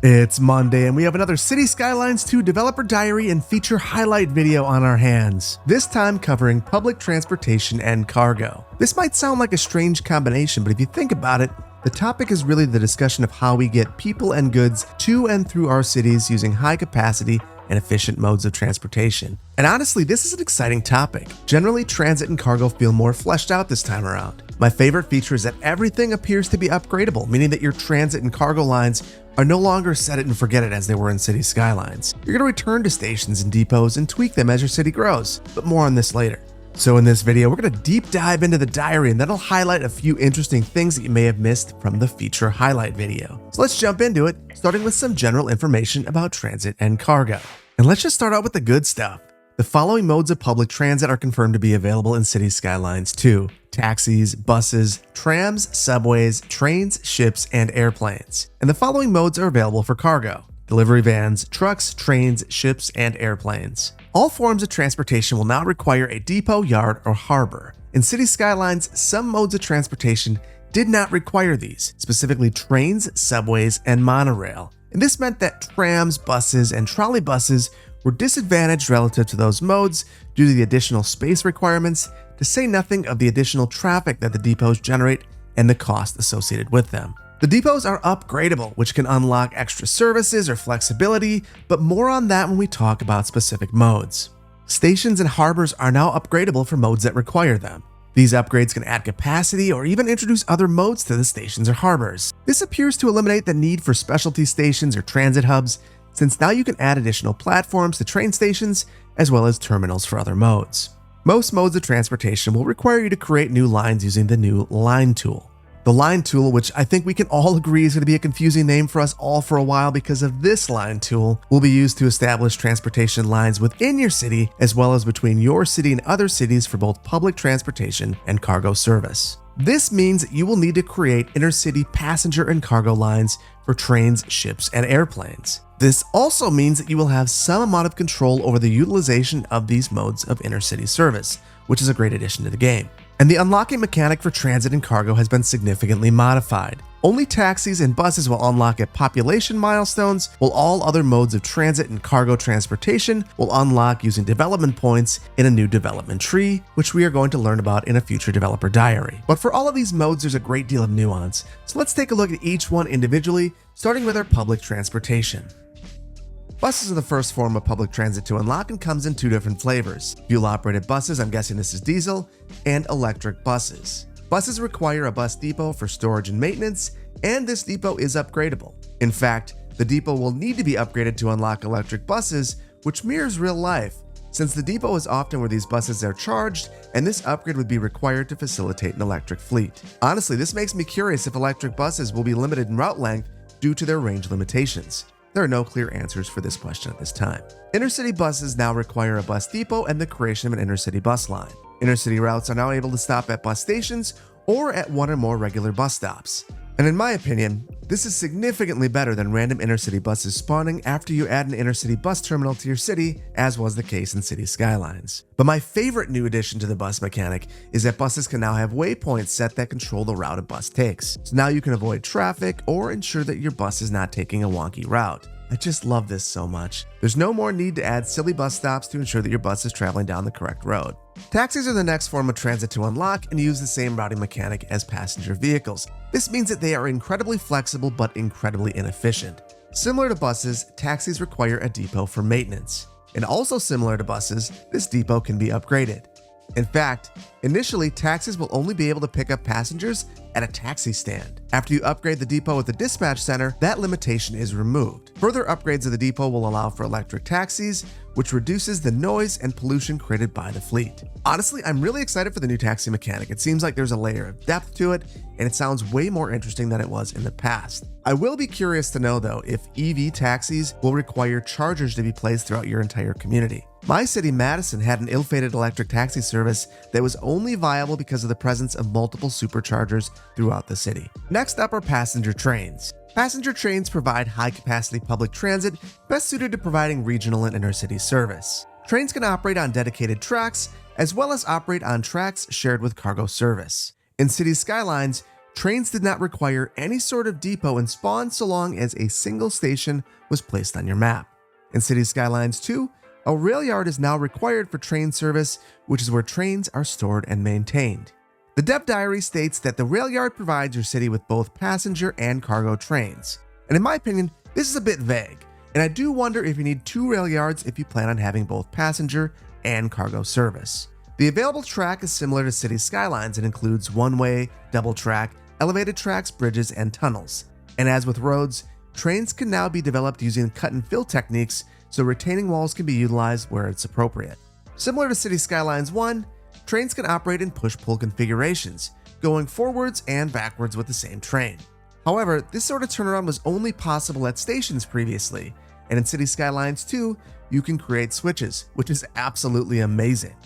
It's Monday and we have another City Skylines 2 developer diary and feature highlight video on our hands, this time covering public transportation and cargo. This might sound like a strange combination, but if you think about it, the topic is really the discussion of how we get people and goods to and through our cities using high capacity and efficient modes of transportation. And honestly, this is an exciting topic. Generally, transit and cargo feel more fleshed out this time around. My favorite feature is that everything appears to be upgradable, meaning that your transit and cargo lines are no longer set it and forget it as they were in City Skylines. You're going to return to stations and depots and tweak them as your city grows, but more on this later. So in this video, we're going to deep dive into the diary and that'll highlight a few interesting things that you may have missed from the feature highlight video. So let's jump into it, starting with some general information about transit and cargo. And let's just start out with the good stuff. The following modes of public transit are confirmed to be available in City Skylines 2. Taxis, buses, trams, subways, trains, ships, and airplanes. And the following modes are available for cargo: delivery vans, trucks, trains, ships, and airplanes. All forms of transportation will now require a depot, yard, or harbor. In City Skylines, some modes of transportation did not require these, specifically trains, subways, and monorail. And this meant that trams, buses, and trolley buses were disadvantaged relative to those modes due to the additional space requirements, to say nothing of the additional traffic that the depots generate and the cost associated with them. The depots are upgradable, which can unlock extra services or flexibility, but more on that when we talk about specific modes. Stations and harbors are now upgradable for modes that require them. These upgrades can add capacity or even introduce other modes to the stations or harbors. This appears to eliminate the need for specialty stations or transit hubs, since now you can add additional platforms to train stations as well as terminals for other modes. Most modes of transportation will require you to create new lines using the new line tool. The line tool, which I think we can all agree is going to be a confusing name for us all for a while because of this line tool, will be used to establish transportation lines within your city as well as between your city and other cities for both public transportation and cargo service. This means that you will need to create intercity passenger and cargo lines for trains, ships, and airplanes. This also means that you will have some amount of control over the utilization of these modes of intercity service, which is a great addition to the game. And the unlocking mechanic for transit and cargo has been significantly modified. Only taxis and buses will unlock at population milestones, while all other modes of transit and cargo transportation will unlock using development points in a new development tree, which we are going to learn about in a future developer diary. But for all of these modes, there's a great deal of nuance. So let's take a look at each one individually, starting with our public transportation. Buses are the first form of public transit to unlock and comes in two different flavors: fuel-operated buses, I'm guessing this is diesel, and electric buses. Buses require a bus depot for storage and maintenance, and this depot is upgradable. In fact, the depot will need to be upgraded to unlock electric buses, which mirrors real life, since the depot is often where these buses are charged, and this upgrade would be required to facilitate an electric fleet. Honestly, this makes me curious if electric buses will be limited in route length due to their range limitations. There are no clear answers for this question at this time. Intercity buses now require a bus depot and the creation of an intercity bus line. Intercity routes are now able to stop at bus stations or at one or more regular bus stops. And in my opinion, this is significantly better than random intercity buses spawning after you add an intercity bus terminal to your city, as was the case in City Skylines. But my favorite new addition to the bus mechanic is that buses can now have waypoints set that control the route a bus takes. So now you can avoid traffic or ensure that your bus is not taking a wonky route. I just love this so much. There's no more need to add silly bus stops to ensure that your bus is traveling down the correct road. Taxis are the next form of transit to unlock and use the same routing mechanic as passenger vehicles. This means that they are incredibly flexible but incredibly inefficient. Similar to buses, taxis require a depot for maintenance. And also similar to buses, this depot can be upgraded. In fact, initially, taxis will only be able to pick up passengers at a taxi stand. After you upgrade the depot with the dispatch center, that limitation is removed. Further upgrades of the depot will allow for electric taxis, which reduces the noise and pollution created by the fleet. Honestly, I'm really excited for the new taxi mechanic. It seems like there's a layer of depth to it, and it sounds way more interesting than it was in the past. I will be curious to know, though, if EV taxis will require chargers to be placed throughout your entire community. My city, Madison, had an ill-fated electric taxi service that was only viable because of the presence of multiple superchargers throughout the city. Next up are passenger trains. Passenger trains provide high-capacity public transit best suited to providing regional and intercity service. Trains can operate on dedicated tracks, as well as operate on tracks shared with cargo service. In City Skylines, trains did not require any sort of depot and spawned so long as a single station was placed on your map. In Cities Skylines 2, a rail yard is now required for train service, which is where trains are stored and maintained. The dev diary states that the rail yard provides your city with both passenger and cargo trains. And in my opinion, this is a bit vague, and I do wonder if you need 2 rail yards if you plan on having both passenger and cargo service. The available track is similar to Cities Skylines and includes one-way, double track, elevated tracks, bridges, and tunnels. And as with roads, trains can now be developed using cut and fill techniques, so retaining walls can be utilized where it's appropriate. Similar to Cities Skylines 1, trains can operate in push-pull configurations, going forwards and backwards with the same train. However, this sort of turnaround was only possible at stations previously, and in Cities Skylines 2, you can create switches, which is absolutely amazing.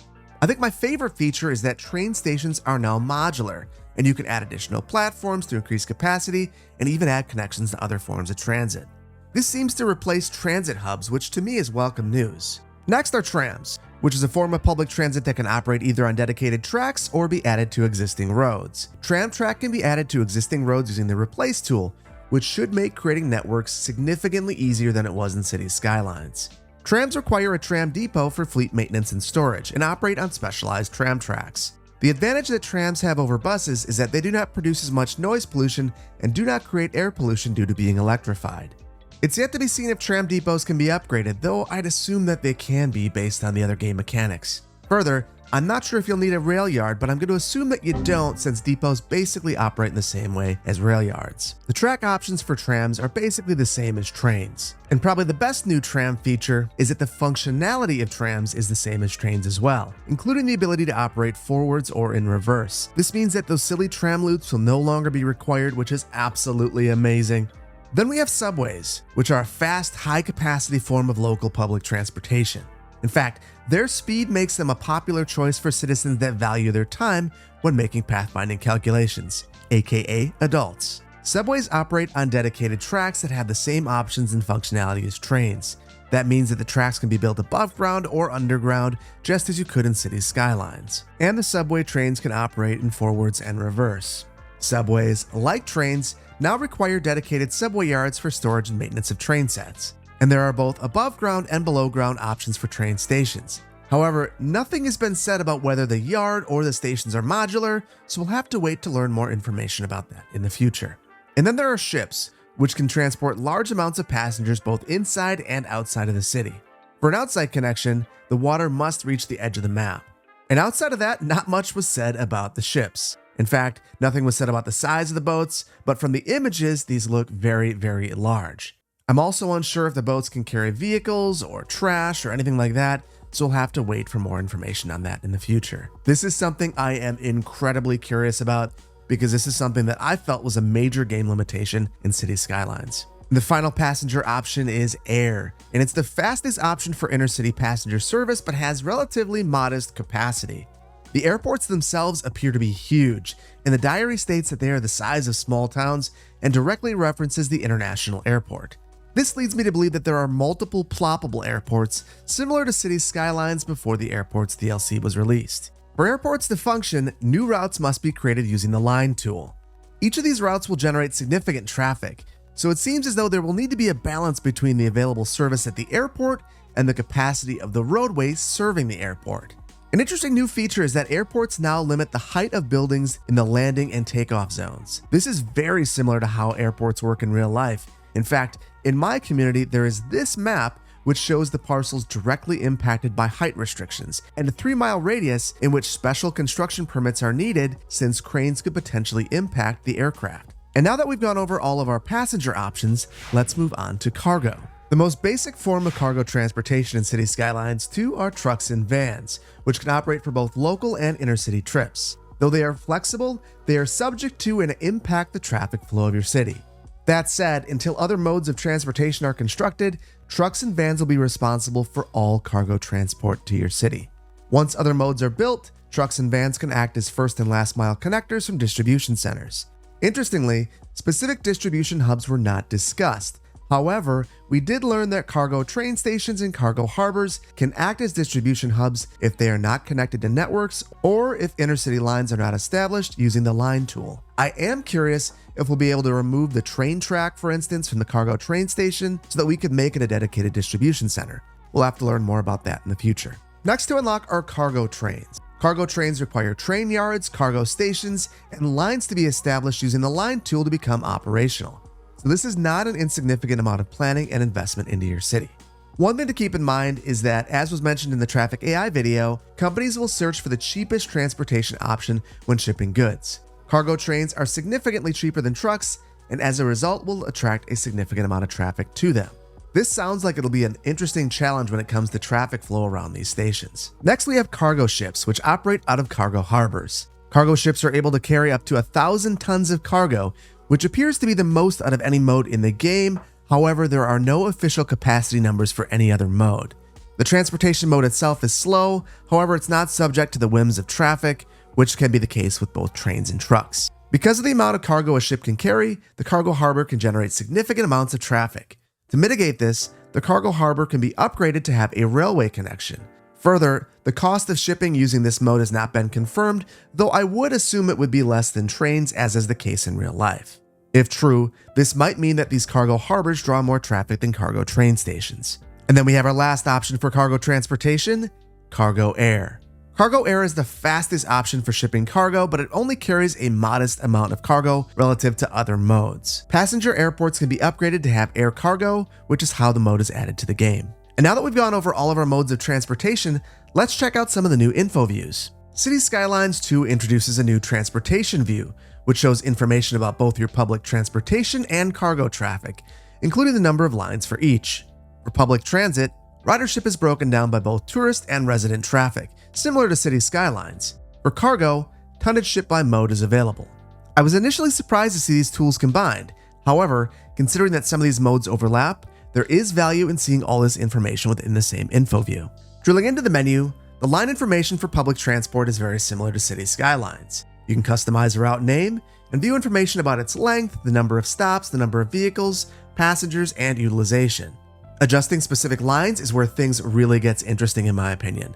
I think my favorite feature is that train stations are now modular, and you can add additional platforms to increase capacity and even add connections to other forms of transit. This seems to replace transit hubs, which to me is welcome news. Next are trams, which is a form of public transit that can operate either on dedicated tracks or be added to existing roads. Tram track can be added to existing roads using the Replace tool, which should make creating networks significantly easier than it was in Cities Skylines. Trams require a tram depot for fleet maintenance and storage and operate on specialized tram tracks. The advantage that trams have over buses is that they do not produce as much noise pollution and do not create air pollution due to being electrified. It's yet to be seen if tram depots can be upgraded, though I'd assume that they can be based on the other game mechanics. Further, I'm not sure if you'll need a rail yard, but I'm going to assume that you don't since depots basically operate in the same way as rail yards. The track options for trams are basically the same as trains. And probably the best new tram feature is that the functionality of trams is the same as trains as well, including the ability to operate forwards or in reverse. This means that those silly tram loops will no longer be required, which is absolutely amazing. Then we have subways, which are a fast, high-capacity form of local public transportation. In fact, their speed makes them a popular choice for citizens that value their time when making pathfinding calculations, aka adults. Subways operate on dedicated tracks that have the same options and functionality as trains. That means that the tracks can be built above ground or underground, just as you could in Cities Skylines. And the subway trains can operate in forwards and reverse. Subways, like trains, now require dedicated subway yards for storage and maintenance of train sets. And there are both above ground and below ground options for train stations. However, nothing has been said about whether the yard or the stations are modular, so we'll have to wait to learn more information about that in the future. And then there are ships, which can transport large amounts of passengers both inside and outside of the city. For an outside connection, the water must reach the edge of the map. And outside of that, not much was said about the ships. In fact, nothing was said about the size of the boats, but from the images, these look very, very large. I'm also unsure if the boats can carry vehicles or trash or anything like that, so we'll have to wait for more information on that in the future. This is something I am incredibly curious about because this is something that I felt was a major game limitation in Cities Skylines. The final passenger option is air, and it's the fastest option for intercity passenger service but has relatively modest capacity. The airports themselves appear to be huge, and the diary states that they are the size of small towns and directly references the international airport. This leads me to believe that there are multiple ploppable airports, similar to Cities Skylines before the airports DLC was released. For airports to function, new routes must be created using the line tool. Each of these routes will generate significant traffic, so it seems as though there will need to be a balance between the available service at the airport and the capacity of the roadways serving the airport. An interesting new feature is that airports now limit the height of buildings in the landing and takeoff zones. This is very similar to how airports work in real life. In fact, in my community, there is this map which shows the parcels directly impacted by height restrictions and a 3-mile radius in which special construction permits are needed since cranes could potentially impact the aircraft. And now that we've gone over all of our passenger options, let's move on to cargo. The most basic form of cargo transportation in Cities Skylines 2 are trucks and vans, which can operate for both local and intercity trips. Though they are flexible, they are subject to and impact the traffic flow of your city. That said, until other modes of transportation are constructed, trucks and vans will be responsible for all cargo transport to your city. Once other modes are built, trucks and vans can act as first and last mile connectors from distribution centers. Interestingly, specific distribution hubs were not discussed. However, we did learn that cargo train stations and cargo harbors can act as distribution hubs if they are not connected to networks or if intercity lines are not established using the line tool. I am curious if we'll be able to remove the train track, for instance, from the cargo train station so that we could make it a dedicated distribution center. We'll have to learn more about that in the future. Next to unlock are cargo trains. Cargo trains require train yards, cargo stations, and lines to be established using the line tool to become operational. So this is not an insignificant amount of planning and investment into your city. One thing to keep in mind is that, as was mentioned in the traffic AI video, companies will search for the cheapest transportation option when shipping goods. Cargo trains are significantly cheaper than trucks, and as a result will attract a significant amount of traffic to them. This sounds like it'll be an interesting challenge when it comes to traffic flow around these stations. Next, we have cargo ships, which operate out of cargo harbors. Cargo ships are able to carry up to 1,000 tons of cargo, which appears to be the most out of any mode in the game. However, there are no official capacity numbers for any other mode. The transportation mode itself is slow, however, it's not subject to the whims of traffic, which can be the case with both trains and trucks. Because of the amount of cargo a ship can carry, the cargo harbor can generate significant amounts of traffic. To mitigate this, the cargo harbor can be upgraded to have a railway connection. Further, the cost of shipping using this mode has not been confirmed, though I would assume it would be less than trains, as is the case in real life. If true, this might mean that these cargo harbors draw more traffic than cargo train stations. And then we have our last option for cargo transportation, cargo air. Cargo air is the fastest option for shipping cargo, but it only carries a modest amount of cargo relative to other modes. Passenger airports can be upgraded to have air cargo, which is how the mode is added to the game. And now that we've gone over all of our modes of transportation, let's check out some of the new info views. City Skylines 2 introduces a new transportation view, which shows information about both your public transportation and cargo traffic, including the number of lines for each. For public transit, ridership is broken down by both tourist and resident traffic, similar to City Skylines. For cargo, tonnage shipped by mode is available. I was initially surprised to see these tools combined. However, considering that some of these modes overlap, there is value in seeing all this information within the same info view. Drilling into the menu, the line information for public transport is very similar to City Skylines. You can customize a route name and view information about its length, the number of stops, the number of vehicles, passengers, and utilization. Adjusting specific lines is where things really gets interesting in my opinion.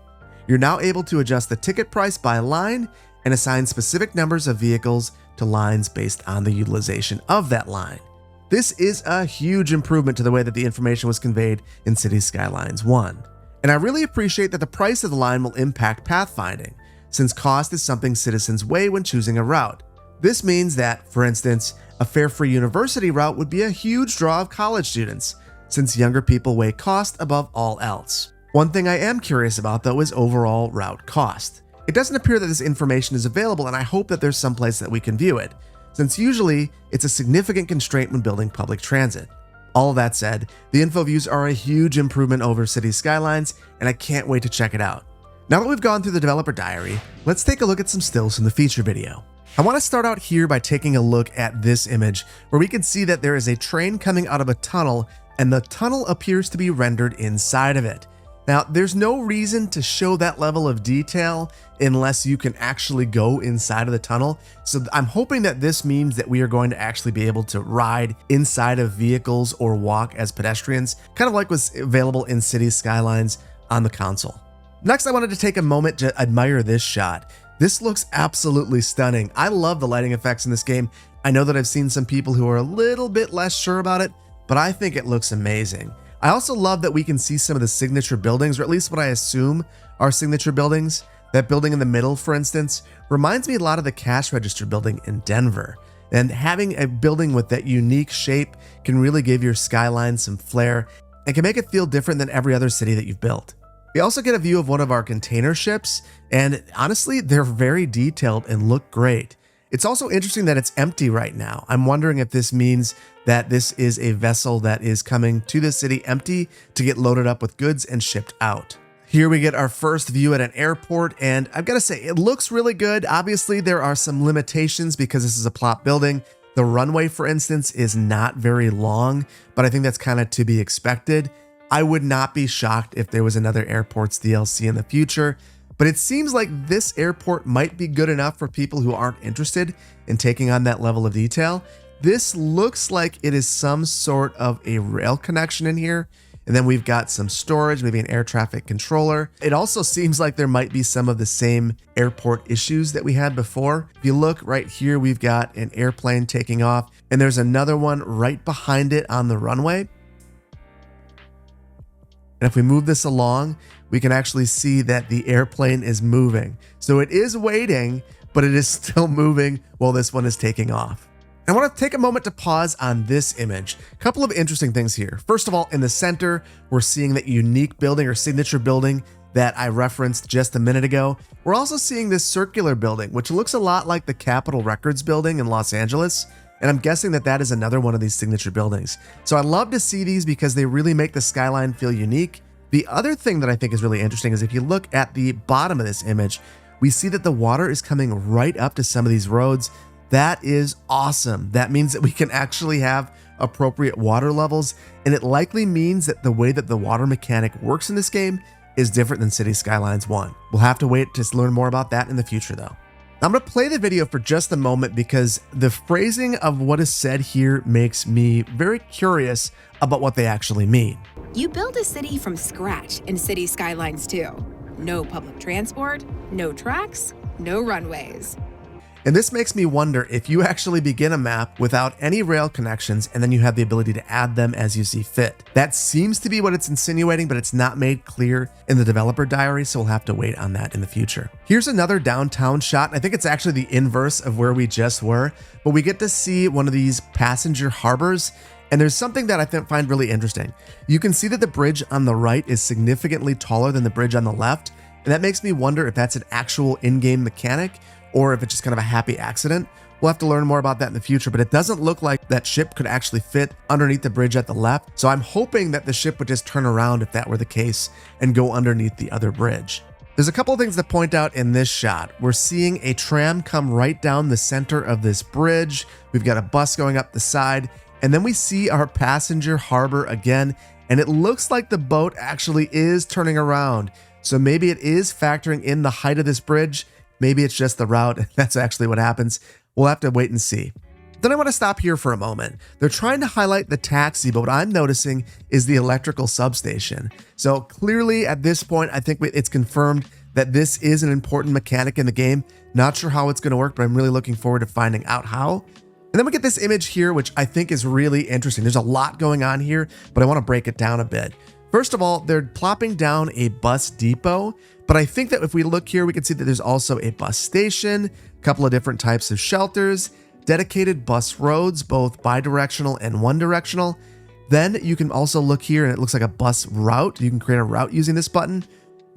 You're now able to adjust the ticket price by line and assign specific numbers of vehicles to lines based on the utilization of that line. This is a huge improvement to the way that the information was conveyed in City Skylines 1. And I really appreciate that the price of the line will impact pathfinding, since cost is something citizens weigh when choosing a route. This means that, for instance, a fare-free university route would be a huge draw of college students, since younger people weigh cost above all else. One thing I am curious about, though, is overall route cost. It doesn't appear that this information is available, and I hope that there's some place that we can view it, since usually it's a significant constraint when building public transit. All of that said, the info views are a huge improvement over City Skylines, and I can't wait to check it out. Now that we've gone through the developer diary, let's take a look at some stills from the feature video. I want to start out here by taking a look at this image, where we can see that there is a train coming out of a tunnel, and the tunnel appears to be rendered inside of it. Now, there's no reason to show that level of detail unless you can actually go inside of the tunnel. So I'm hoping that this means that we are going to actually be able to ride inside of vehicles or walk as pedestrians, kind of like was available in City Skylines on the console. Next, I wanted to take a moment to admire this shot. This looks absolutely stunning. I love the lighting effects in this game. I know that I've seen some people who are a little bit less sure about it, but I think it looks amazing. I also love that we can see some of the signature buildings, or at least what I assume are signature buildings. That building in the middle, for instance, reminds me a lot of the cash register building in Denver. And having a building with that unique shape can really give your skyline some flair and can make it feel different than every other city that you've built. We also get a view of one of our container ships, and honestly, they're very detailed and look great. It's also interesting that it's empty right now. I'm wondering if this means that this is a vessel that is coming to the city empty to get loaded up with goods and shipped out. Here we get our first view at an airport, and I've got to say, it looks really good. Obviously, there are some limitations because this is a plot building. The runway, for instance, is not very long, but I think that's kind of to be expected. I would not be shocked if there was another airports DLC in the future, but it seems like this airport might be good enough for people who aren't interested in taking on that level of detail. This looks like it is some sort of a rail connection in here. And then we've got some storage, maybe an air traffic controller. It also seems like there might be some of the same airport issues that we had before. If you look right here, we've got an airplane taking off, and there's another one right behind it on the runway. And if we move this along, we can actually see that the airplane is moving. So it is waiting, but it is still moving while this one is taking off. I want to take a moment to pause on this image. A couple of interesting things here. First of all, in the center, we're seeing that unique building or signature building that I referenced just a minute ago. We're also seeing this circular building, which looks a lot like the Capitol Records building in Los Angeles. And I'm guessing that that is another one of these signature buildings. So I love to see these because they really make the skyline feel unique. The other thing that I think is really interesting is if you look at the bottom of this image, we see that the water is coming right up to some of these roads. That is awesome. That means that we can actually have appropriate water levels, and it likely means that the way that the water mechanic works in this game is different than City Skylines 1. We'll have to wait to learn more about that in the future though. I'm going to play the video for just a moment because the phrasing of what is said here makes me very curious about what they actually mean. You build a city from scratch in City Skylines 2. No public transport, no tracks, no runways. And this makes me wonder if you actually begin a map without any rail connections and then you have the ability to add them as you see fit. That seems to be what it's insinuating, but it's not made clear in the developer diary, so we'll have to wait on that in the future. Here's another downtown shot. I think it's actually the inverse of where we just were, but we get to see one of these passenger harbors. And there's something that I find really interesting. You can see that the bridge on the right is significantly taller than the bridge on the left. And that makes me wonder if that's an actual in-game mechanic or if it's just kind of a happy accident. We'll have to learn more about that in the future, but it doesn't look like that ship could actually fit underneath the bridge at the left. So I'm hoping that the ship would just turn around if that were the case and go underneath the other bridge. There's a couple of things to point out in this shot. We're seeing a tram come right down the center of this bridge. We've got a bus going up the side, and then we see our passenger harbor again, and it looks like the boat actually is turning around. So maybe it is factoring in the height of this bridge. Maybe it's just the route. That's actually what happens. We'll have to wait and see. Then I want to stop here for a moment. They're trying to highlight the taxi, but what I'm noticing is the electrical substation. So clearly at this point, I think it's confirmed that this is an important mechanic in the game. Not sure how it's going to work, but I'm really looking forward to finding out how. And then we get this image here, which I think is really interesting. There's a lot going on here, but I want to break it down a bit. First of all, they're plopping down a bus depot, but I think that if we look here, we can see that there's also a bus station, a couple of different types of shelters, dedicated bus roads, both bidirectional and one directional. Then you can also look here and it looks like a bus route. You can create a route using this button.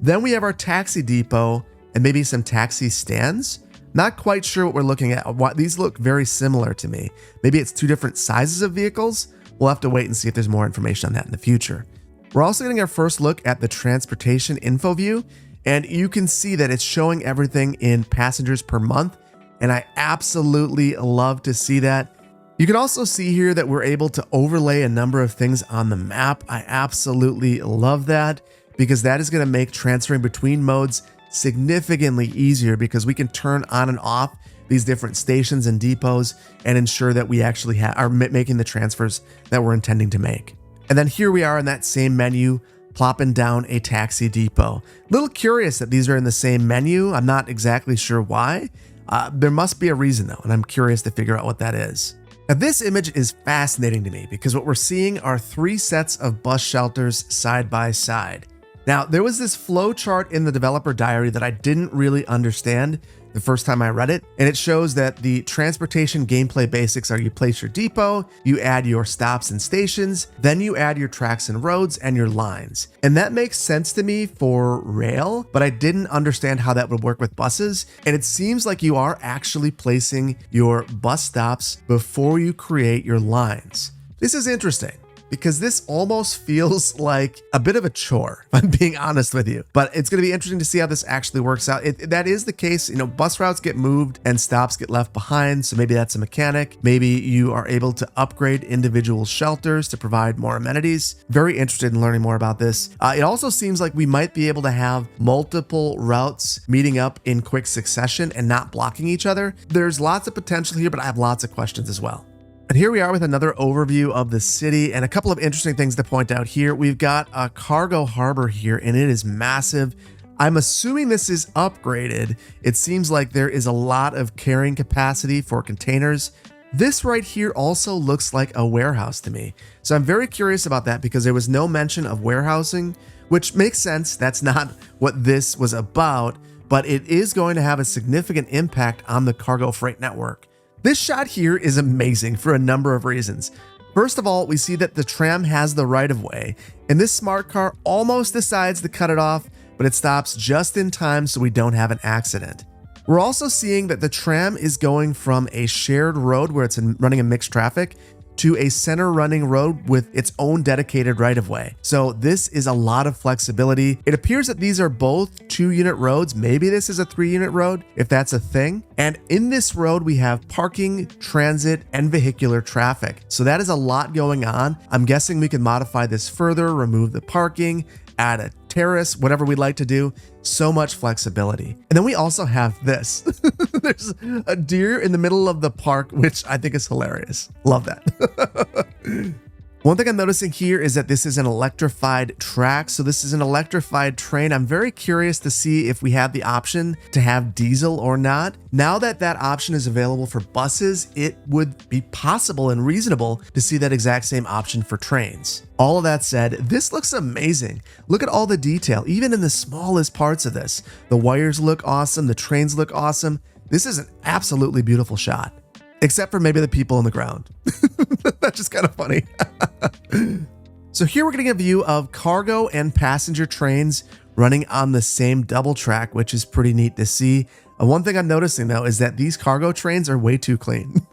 Then we have our taxi depot and maybe some taxi stands. Not quite sure what we're looking at. These look very similar to me. Maybe it's two different sizes of vehicles. We'll have to wait and see if there's more information on that in the future. We're also getting our first look at the transportation info view, and you can see that it's showing everything in passengers per month, and I absolutely love to see that. You can also see here that we're able to overlay a number of things on the map. I absolutely love that because that is going to make transferring between modes significantly easier because we can turn on and off these different stations and depots and ensure that we actually are making the transfers that we're intending to make. And then here we are in that same menu, plopping down a taxi depot. A little curious that these are in the same menu. I'm not exactly sure why. There must be a reason though, and I'm curious to figure out what that is. Now this image is fascinating to me because what we're seeing are three sets of bus shelters side by side. Now, there was this flow chart in the developer diary that I didn't really understand the first time I read it, and it shows that the transportation gameplay basics are you place your depot, you add your stops and stations, then you add your tracks and roads and your lines. And that makes sense to me for rail, but I didn't understand how that would work with buses, and it seems like you are actually placing your bus stops before you create your lines. This is interesting, because this almost feels like a bit of a chore, if I'm being honest with you. But it's going to be interesting to see how this actually works out. That is the case. Bus routes get moved and stops get left behind. So maybe that's a mechanic. Maybe you are able to upgrade individual shelters to provide more amenities. Very interested in learning more about this. It also seems like we might be able to have multiple routes meeting up in quick succession and not blocking each other. There's lots of potential here, but I have lots of questions as well. And here we are with another overview of the city and a couple of interesting things to point out here. We've got a cargo harbor here and it is massive. I'm assuming this is upgraded. It seems like there is a lot of carrying capacity for containers. This right here also looks like a warehouse to me. So I'm very curious about that because there was no mention of warehousing, which makes sense. That's not what this was about, but it is going to have a significant impact on the cargo freight network. This shot here is amazing for a number of reasons. First of all, we see that the tram has the right of way, and this smart car almost decides to cut it off, but it stops just in time so we don't have an accident. We're also seeing that the tram is going from a shared road where it's running in mixed traffic to a center running road with its own dedicated right of way. So this is a lot of flexibility. It appears that these are both 2-unit roads. Maybe this is a 3-unit road, if that's a thing. And in this road, we have parking, transit, and vehicular traffic. So that is a lot going on. I'm guessing we can modify this further, remove the parking, add a terrace, whatever we'd like to do. So much flexibility. And then we also have this. There's a deer in the middle of the park, which I think is hilarious. Love that. One thing I'm noticing here is that this is an electrified track. So this is an electrified train. I'm very curious to see if we have the option to have diesel or not. Now that that option is available for buses, it would be possible and reasonable to see that exact same option for trains. All of that said, this looks amazing. Look at all the detail, even in the smallest parts of this. The wires look awesome. The trains look awesome. This is an absolutely beautiful shot. Except for maybe the people on the ground. That's just kind of funny. So here we're getting a view of cargo and passenger trains running on the same double track, which is pretty neat to see. One thing I'm noticing though is that these cargo trains are way too clean.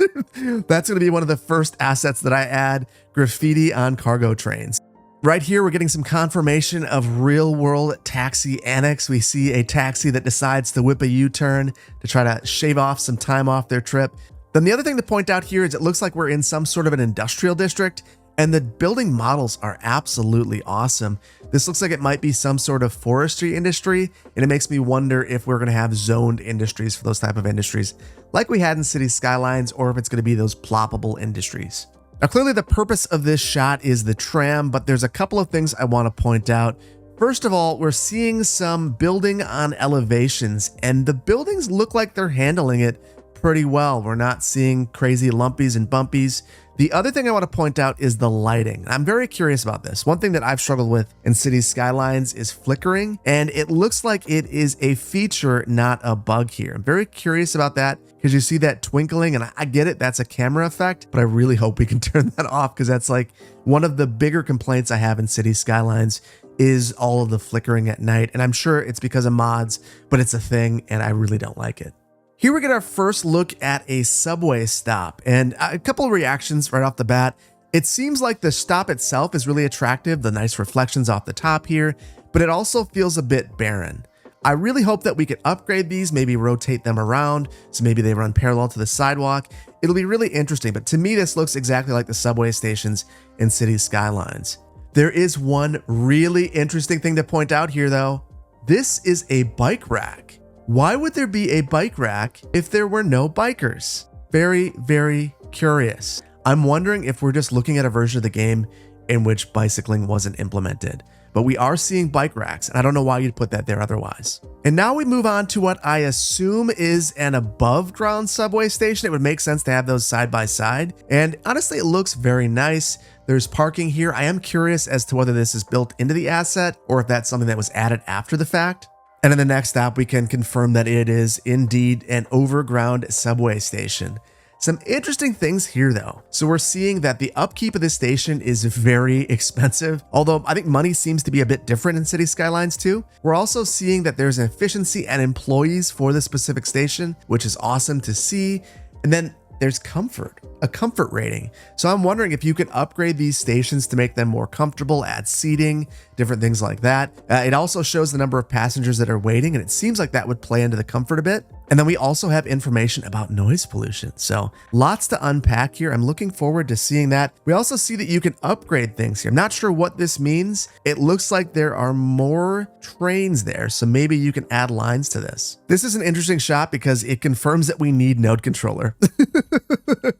That's going to be one of the first assets that I add, graffiti on cargo trains. Right here, we're getting some confirmation of real-world taxi annex. We see a taxi that decides to whip a U-turn to try to shave off some time off their trip. Then the other thing to point out here is it looks like we're in some sort of an industrial district, and the building models are absolutely awesome. This looks like it might be some sort of forestry industry, and it makes me wonder if we're going to have zoned industries for those type of industries like we had in City Skylines, or if it's going to be those ploppable industries. Now, clearly the purpose of this shot is the tram, but there's a couple of things I want to point out. First of all, we're seeing some building on elevations, and the buildings look like they're handling it pretty well. We're not seeing crazy lumpies and bumpies. The other thing I want to point out is the lighting. I'm very curious about this. One thing that I've struggled with in City Skylines is flickering, and it looks like it is a feature, not a bug here. I'm very curious about that because you see that twinkling, and I get it, that's a camera effect, but I really hope we can turn that off because that's like one of the bigger complaints I have in City Skylines is all of the flickering at night, and I'm sure it's because of mods, but it's a thing, and I really don't like it. Here we get our first look at a subway stop, and a couple of reactions right off the bat. It seems like the stop itself is really attractive, the nice reflections off the top here, but it also feels a bit barren. I really hope that we could upgrade these, maybe rotate them around, so maybe they run parallel to the sidewalk. It'll be really interesting, but to me this looks exactly like the subway stations in City Skylines. There is one really interesting thing to point out here though. This is a bike rack. Why would there be a bike rack if there were no bikers? Very, very curious. I'm wondering if we're just looking at a version of the game in which bicycling wasn't implemented. But we are seeing bike racks, and I don't know why you'd put that there otherwise. And now we move on to what I assume is an above ground subway station. It would make sense to have those side by side. And honestly, it looks very nice. There's parking here. I am curious as to whether this is built into the asset or if that's something that was added after the fact. And in the next stop, we can confirm that it is indeed an overground subway station. Some interesting things here though. So we're seeing that the upkeep of this station is very expensive, although I think money seems to be a bit different in City Skylines too. We're also seeing that there's an efficiency and employees for this specific station, which is awesome to see. And then there's comfort, a comfort rating. So I'm wondering if you could upgrade these stations to make them more comfortable, add seating, different things like that. It also shows the number of passengers that are waiting, and it seems like that would play into the comfort a bit. And then we also have information about noise pollution. So lots to unpack here. I'm looking forward to seeing that. We also see that you can upgrade things here. I'm not sure what this means. It looks like there are more trains there. So maybe you can add lines to this. This is an interesting shot because it confirms that we need node controller.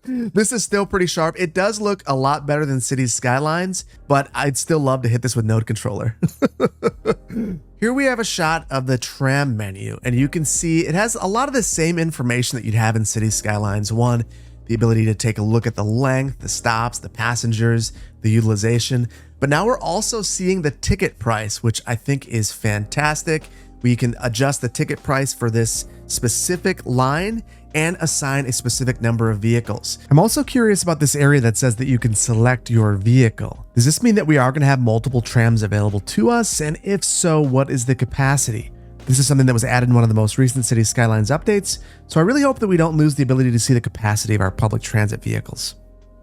This is still pretty sharp. It does look a lot better than Cities Skylines, but I'd still love to hit this with node controller. Here we have a shot of the tram menu, and you can see it has a lot of the same information that you'd have in Cities Skylines. One, the ability to take a look at the length, the stops, the passengers, the utilization. But now we're also seeing the ticket price, which I think is fantastic. We can adjust the ticket price for this specific line and assign a specific number of vehicles. I'm also curious about this area that says that you can select your vehicle. Does this mean that we are going to have multiple trams available to us? And if so, what is the capacity? This is something that was added in one of the most recent Cities Skylines updates, so I really hope that we don't lose the ability to see the capacity of our public transit vehicles.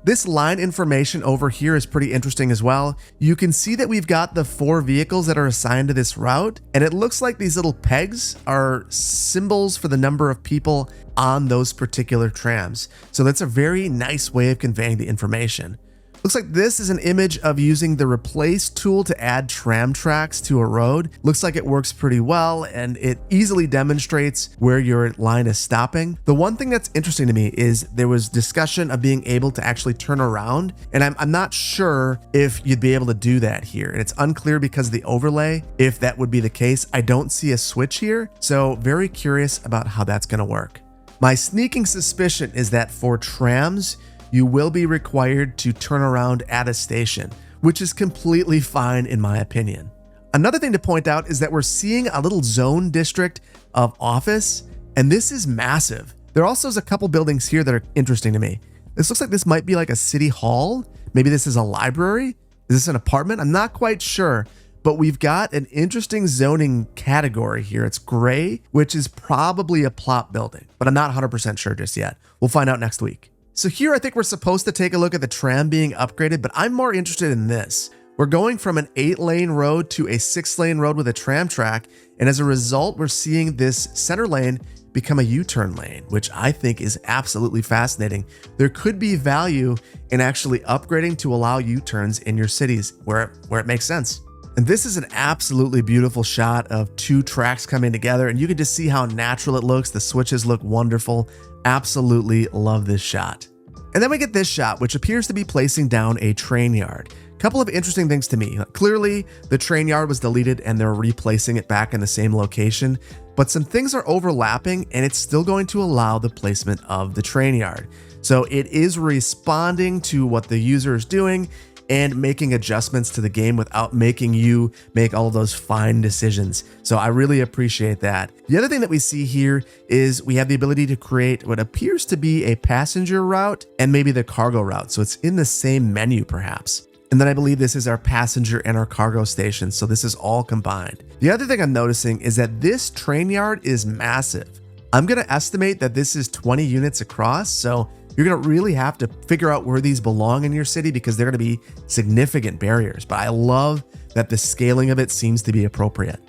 This line information over here is pretty interesting as well. You can see that we've got the 4 vehicles that are assigned to this route, and it looks like these little pegs are symbols for the number of people on those particular trams. So that's a very nice way of conveying the information. Looks like this is an image of using the replace tool to add tram tracks to a road. Looks like it works pretty well, and it easily demonstrates where your line is stopping. The one thing that's interesting to me is there was discussion of being able to actually turn around, and I'm not sure if you'd be able to do that here. And it's unclear because of the overlay if that would be the case. I don't see a switch here, so very curious about how that's going to work. My sneaking suspicion is that for trams, you will be required to turn around at a station, which is completely fine in my opinion. Another thing to point out is that we're seeing a little zone district of office, and this is massive. There also is a couple buildings here that are interesting to me. This looks like this might be like a city hall. Maybe this is a library. Is this an apartment? I'm not quite sure, but we've got an interesting zoning category here. It's gray, which is probably a plot building, but I'm not 100% sure just yet. We'll find out next week. So here I think we're supposed to take a look at the tram being upgraded, but I'm more interested in this. We're going from an 8-lane road to a 6-lane road with a tram track, and as a result, we're seeing this center lane become a U-turn lane, which I think is absolutely fascinating. There could be value in actually upgrading to allow U-turns in your cities where it makes sense. And this is an absolutely beautiful shot of 2 tracks coming together, and you can just see how natural it looks. The switches look wonderful. Absolutely love this shot. And then we get this shot, which appears to be placing down a train yard. Couple of interesting things to me. Clearly, the train yard was deleted and they're replacing it back in the same location, but some things are overlapping and it's still going to allow the placement of the train yard. So it is responding to what the user is doing and making adjustments to the game without making you make all of those fine decisions. So I really appreciate that. The other thing that we see here is we have the ability to create what appears to be a passenger route and maybe the cargo route. So it's in the same menu perhaps. And then I believe this is our passenger and our cargo station. So this is all combined. The other thing I'm noticing is that this train yard is massive. I'm going to estimate that this is 20 units across. So you're going to really have to figure out where these belong in your city because they're going to be significant barriers. But I love that the scaling of it seems to be appropriate.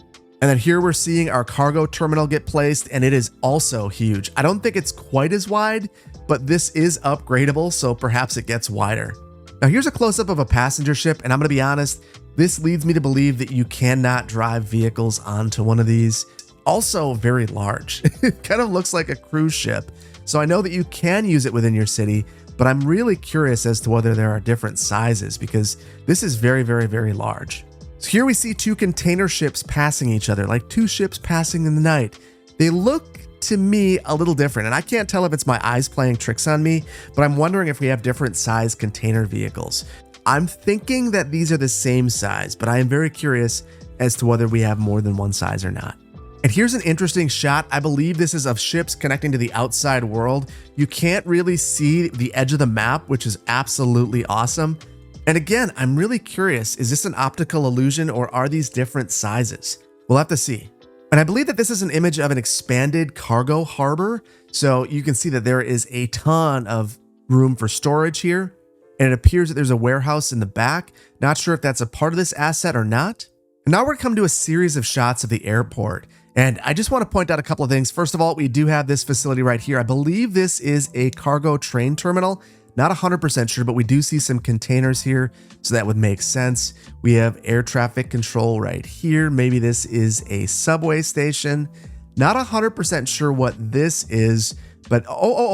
And then here we're seeing our cargo terminal get placed, and it is also huge. I don't think it's quite as wide, but this is upgradable, so perhaps it gets wider. Now here's a close-up of a passenger ship, and I'm going to be honest, this leads me to believe that you cannot drive vehicles onto one of these. Also very large. It kind of looks like a cruise ship. So I know that you can use it within your city, but I'm really curious as to whether there are different sizes because this is very, very, very large. So here we see 2 container ships passing each other, like 2 ships passing in the night. They look to me a little different, and I can't tell if it's my eyes playing tricks on me, but I'm wondering if we have different size container vehicles. I'm thinking that these are the same size, but I am very curious as to whether we have more than one size or not. And here's an interesting shot. I believe this is of ships connecting to the outside world. You can't really see the edge of the map, which is absolutely awesome. And again, I'm really curious, is this an optical illusion or are these different sizes? We'll have to see. And I believe that this is an image of an expanded cargo harbor. So you can see that there is a ton of room for storage here. And it appears that there's a warehouse in the back. Not sure if that's a part of this asset or not. And now we're coming to a series of shots of the airport. And I just want to point out a couple of things. First of all, we do have this facility right here. I believe this is a cargo train terminal. Not 100% sure, but we do see some containers here, so that would make sense. We have air traffic control right here. Maybe this is a subway station. Not 100% sure what this is, but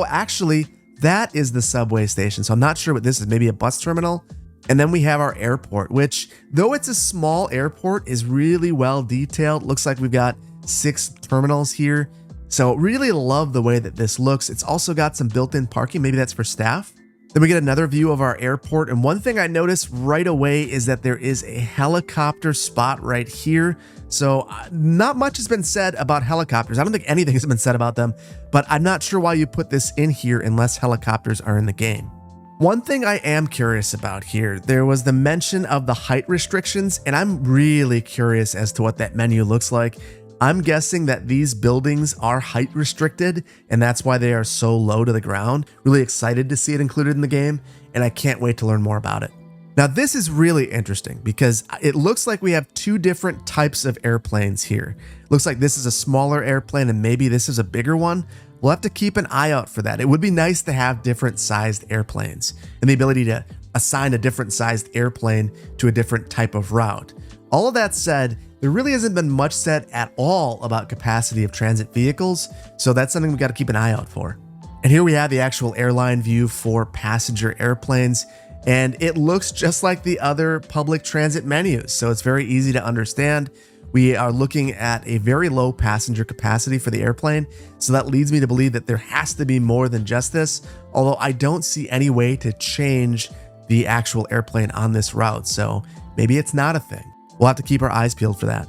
actually, that is the subway station. So I'm not sure what this is. Maybe a bus terminal. And then we have our airport, which, though it's a small airport, is really well detailed. Looks like we've got 6 terminals here. So really love the way that this looks. It's also got some built-in parking. Maybe that's for staff. Then we get another view of our airport. And one thing I noticed right away is that there is a helicopter spot right here. So not much has been said about helicopters. I don't think anything has been said about them, but I'm not sure why you put this in here unless helicopters are in the game. One thing I am curious about here, there was the mention of the height restrictions, and I'm really curious as to what that menu looks like. I'm guessing that these buildings are height restricted, and that's why they are so low to the ground. Really excited to see it included in the game, and I can't wait to learn more about it. Now, this is really interesting because it looks like we have 2 different types of airplanes here. Looks like this is a smaller airplane and maybe this is a bigger one. We'll have to keep an eye out for that. It would be nice to have different sized airplanes and the ability to assign a different sized airplane to a different type of route. All of that said, there really hasn't been much said at all about capacity of transit vehicles, so that's something we've got to keep an eye out for. And here we have the actual airline view for passenger airplanes, and it looks just like the other public transit menus, so it's very easy to understand. We are looking at a very low passenger capacity for the airplane, so that leads me to believe that there has to be more than just this, although I don't see any way to change the actual airplane on this route, so maybe it's not a thing. We'll have to keep our eyes peeled for that.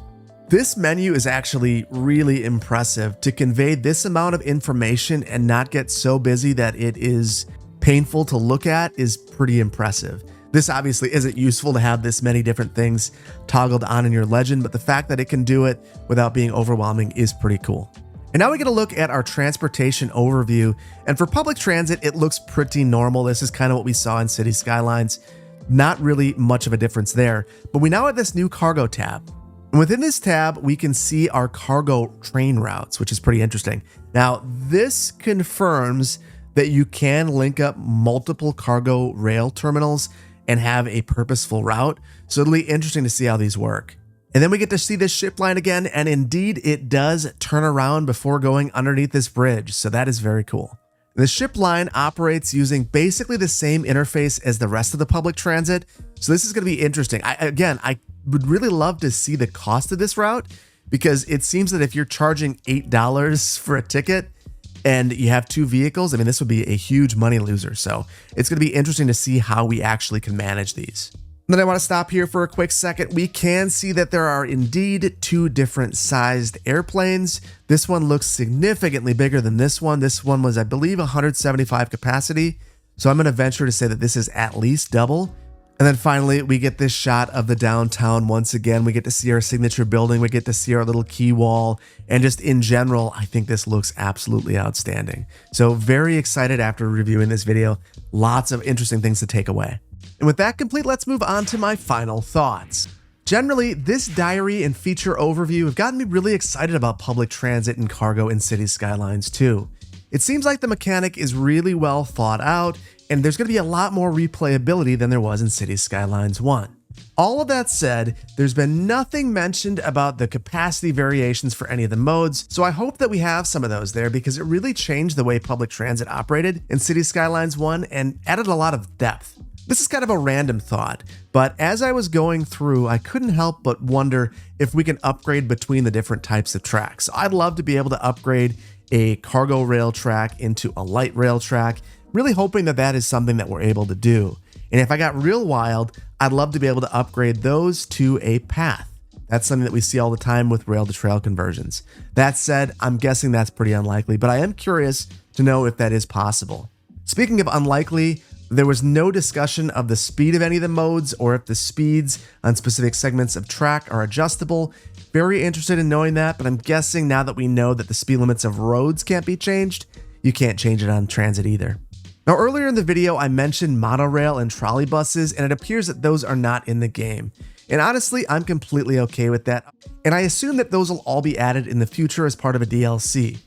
This menu is actually really impressive. To convey this amount of information and not get so busy that it is painful to look at is pretty impressive. This obviously isn't useful to have this many different things toggled on in your legend, but the fact that it can do it without being overwhelming is pretty cool. And now we get a look at our transportation overview. And for public transit, it looks pretty normal. This is kind of what we saw in City Skylines. Not really much of a difference there, but we now have this new cargo tab. And within this tab, we can see our cargo train routes, which is pretty interesting. Now, this confirms that you can link up multiple cargo rail terminals and have a purposeful route. So it'll be interesting to see how these work. And then we get to see this ship line again, and indeed it does turn around before going underneath this bridge. So that is very cool. The ship line operates using basically the same interface as the rest of the public transit. So this is going to be interesting. I would really love to see the cost of this route, because it seems that if you're charging $8 for a ticket and you have 2 vehicles, I mean, this would be a huge money loser. So it's going to be interesting to see how we actually can manage these. And then I want to stop here for a quick second. We can see that there are indeed 2 different sized airplanes. This one looks significantly bigger than this one. This one was, I believe, 175 capacity. So I'm going to venture to say that this is at least double. And then finally, we get this shot of the downtown once again. We get to see our signature building. We get to see our little key wall. And just in general, I think this looks absolutely outstanding. So very excited after reviewing this video. Lots of interesting things to take away. And with that complete, let's move on to my final thoughts. Generally, this diary and feature overview have gotten me really excited about public transit and cargo in City Skylines 2. It seems like the mechanic is really well thought out, and there's going to be a lot more replayability than there was in City Skylines 1. All of that said, there's been nothing mentioned about the capacity variations for any of the modes, so I hope that we have some of those there, because it really changed the way public transit operated in City Skylines 1 and added a lot of depth. This is kind of a random thought, but as I was going through, I couldn't help but wonder if we can upgrade between the different types of tracks. I'd love to be able to upgrade a cargo rail track into a light rail track, really hoping that that is something that we're able to do. And if I got real wild, I'd love to be able to upgrade those to a path. That's something that we see all the time with rail to trail conversions. That said, I'm guessing that's pretty unlikely, but I am curious to know if that is possible. Speaking of unlikely, there was no discussion of the speed of any of the modes or if the speeds on specific segments of track are adjustable. Very interested in knowing that, but I'm guessing now that we know that the speed limits of roads can't be changed, you can't change it on transit either. Now, earlier in the video, I mentioned monorail and trolley buses, and it appears that those are not in the game. And honestly, I'm completely okay with that. And I assume that those will all be added in the future as part of a DLC.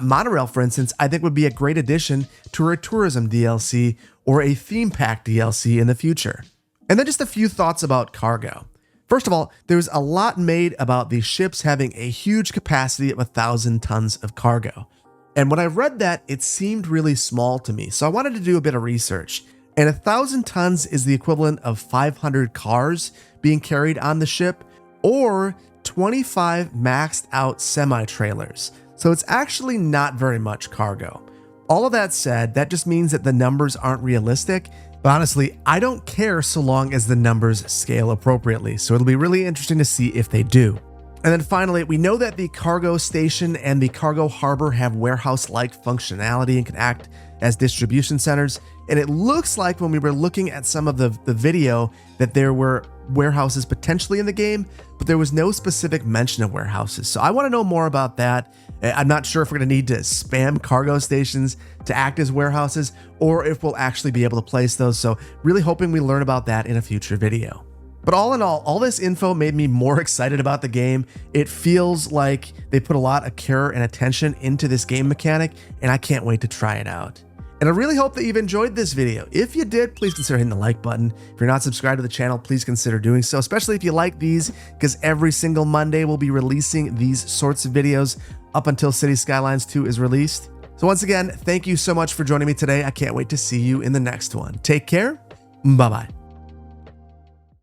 Monorail, for instance, I think would be a great addition to a tourism DLC or a theme pack DLC in the future. And then just a few thoughts about cargo. First of all, there's a lot made about these ships having a huge capacity of 1,000 tons of cargo. And when I read that, it seemed really small to me, so I wanted to do a bit of research. And 1,000 tons is the equivalent of 500 cars being carried on the ship, or 25 maxed out semi-trailers. So it's actually not very much cargo. All of that said, that just means that the numbers aren't realistic, but honestly, I don't care so long as the numbers scale appropriately, so it'll be really interesting to see if they do. And then finally, we know that the cargo station and the cargo harbor have warehouse-like functionality and can act as distribution centers. And it looks like when we were looking at some of the video that there were warehouses potentially in the game, but there was no specific mention of warehouses. So I want to know more about that. I'm not sure if we're going to need to spam cargo stations to act as warehouses or if we'll actually be able to place those. So really hoping we learn about that in a future video. But all in all this info made me more excited about the game. It feels like they put a lot of care and attention into this game mechanic, and I can't wait to try it out. And I really hope that you've enjoyed this video. If you did, please consider hitting the like button. If you're not subscribed to the channel, please consider doing so, especially if you like these, because every single Monday we'll be releasing these sorts of videos up until Cities Skylines 2 is released. So once again, thank you so much for joining me today. I can't wait to see you in the next one. Take care. Bye-bye.